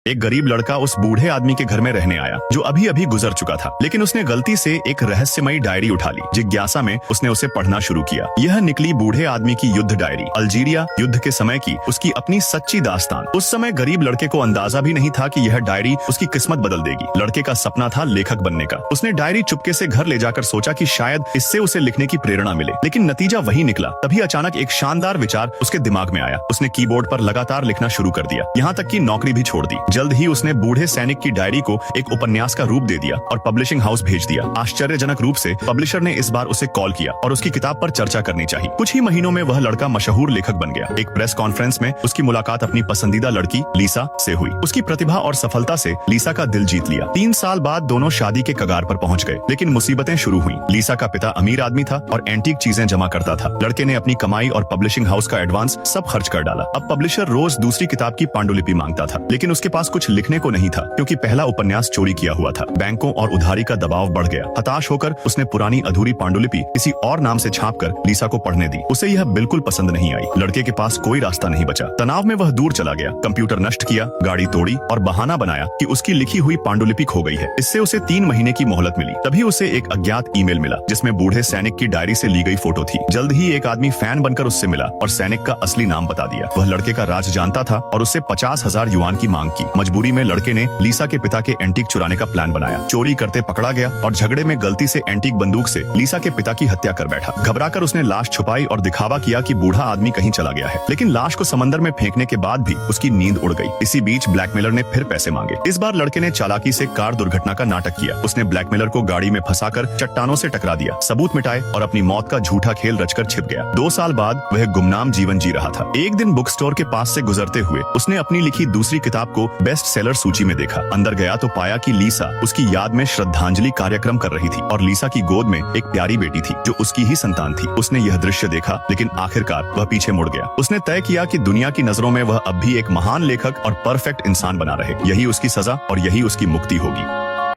एक गरीब लड़का उस बूढ़े आदमी के घर में रहने आया जो अभी अभी गुजर चुका था, लेकिन उसने गलती से एक रहस्यमयी डायरी उठा ली। जिज्ञासा में उसने उसे पढ़ना शुरू किया। यह निकली बूढ़े आदमी की युद्ध डायरी, अल्जीरिया युद्ध के समय की उसकी अपनी सच्ची दास्तान। उस समय गरीब लड़के को अंदाजा भी नहीं था कि यह डायरी उसकी किस्मत बदल देगी। लड़के का सपना था लेखक बनने का। उसने डायरी चुपके से घर ले जाकर सोचा कि शायद इससे उसे लिखने की प्रेरणा मिले, लेकिन नतीजा वही निकला। तभी अचानक एक शानदार विचार उसके दिमाग में आया। उसने कीबोर्ड पर लगातार लिखना शुरू कर दिया, यहाँ तक कि नौकरी भी छोड़ दी। जल्द ही उसने बूढ़े सैनिक की डायरी को एक उपन्यास का रूप दे दिया और पब्लिशिंग हाउस भेज दिया। आश्चर्यजनक रूप से पब्लिशर ने इस बार उसे कॉल किया और उसकी किताब पर चर्चा करनी चाहिए। कुछ ही महीनों में वह लड़का मशहूर लेखक बन गया। एक प्रेस कॉन्फ्रेंस में उसकी मुलाकात अपनी पसंदीदा लड़की लीसा से हुई। उसकी प्रतिभा और सफलता से लीसा का दिल जीत लिया। 3 साल बाद दोनों शादी के कगार पर पहुंच गए, लेकिन मुसीबतें शुरू हुई। लीसा का पिता अमीर आदमी था और एंटीक चीजें जमा करता था। लड़के ने अपनी कमाई और पब्लिशिंग हाउस का एडवांस सब खर्च कर डाला। अब पब्लिशर रोज दूसरी किताब की पांडुलिपि मांगता था, लेकिन उसके पास कुछ लिखने को नहीं था, क्योंकि पहला उपन्यास चोरी किया हुआ था। बैंकों और उधारी का दबाव बढ़ गया। हताश होकर उसने पुरानी अधूरी पांडुलिपि किसी और नाम से छापकर लीसा को पढ़ने दी। उसे यह बिल्कुल पसंद नहीं आई। लड़के के पास कोई रास्ता नहीं बचा। तनाव में वह दूर चला गया। कंप्यूटर नष्ट किया, गाड़ी तोड़ी और बहाना बनाया कि उसकी लिखी हुई पांडुलिपि खो गई है। इससे उसे 3 महीने की मोहलत मिली। तभी उसे एक अज्ञात ईमेल मिला, जिसमें बूढ़े सैनिक की डायरी से ली गई फोटो थी। जल्द ही एक आदमी फैन बनकर उससे मिला और सैनिक का असली नाम बता दिया। वह लड़के का राज जानता था और उससे 50,000 युआन की मांग की। मजबूरी में लड़के ने लीसा के पिता के एंटीक चुराने का प्लान बनाया। चोरी करते पकड़ा गया और झगड़े में गलती से एंटीक बंदूक से लीसा के पिता की हत्या कर बैठा। घबराकर उसने लाश छुपाई और दिखावा किया कि बूढ़ा आदमी कहीं चला गया है, लेकिन लाश को समंदर में फेंकने के बाद भी उसकी नींद उड़ गई। इसी बीच ब्लैकमेलर ने फिर पैसे मांगे। इस बार लड़के ने चालाकी से कार दुर्घटना का नाटक किया। उसने ब्लैकमेलर को गाड़ी में फंसाकर चट्टानों से टकरा दिया, सबूत मिटाए और अपनी मौत का झूठा खेल रचकर छिप गया। 2 साल बाद वह गुमनाम जीवन जी रहा था। एक दिन बुक स्टोर के पास से गुजरते हुए उसने अपनी लिखी दूसरी किताब को बेस्ट सेलर सूची में देखा। अंदर गया तो पाया कि लीसा उसकी याद में श्रद्धांजलि कार्यक्रम कर रही थी और लीसा की गोद में एक प्यारी बेटी थी जो उसकी ही संतान थी। उसने यह दृश्य देखा, लेकिन आखिरकार वह पीछे मुड़ गया। उसने तय किया कि दुनिया की नजरों में वह अब भी एक महान लेखक और परफेक्ट इंसान बना रहे। यही उसकी सजा और यही उसकी मुक्ति होगी।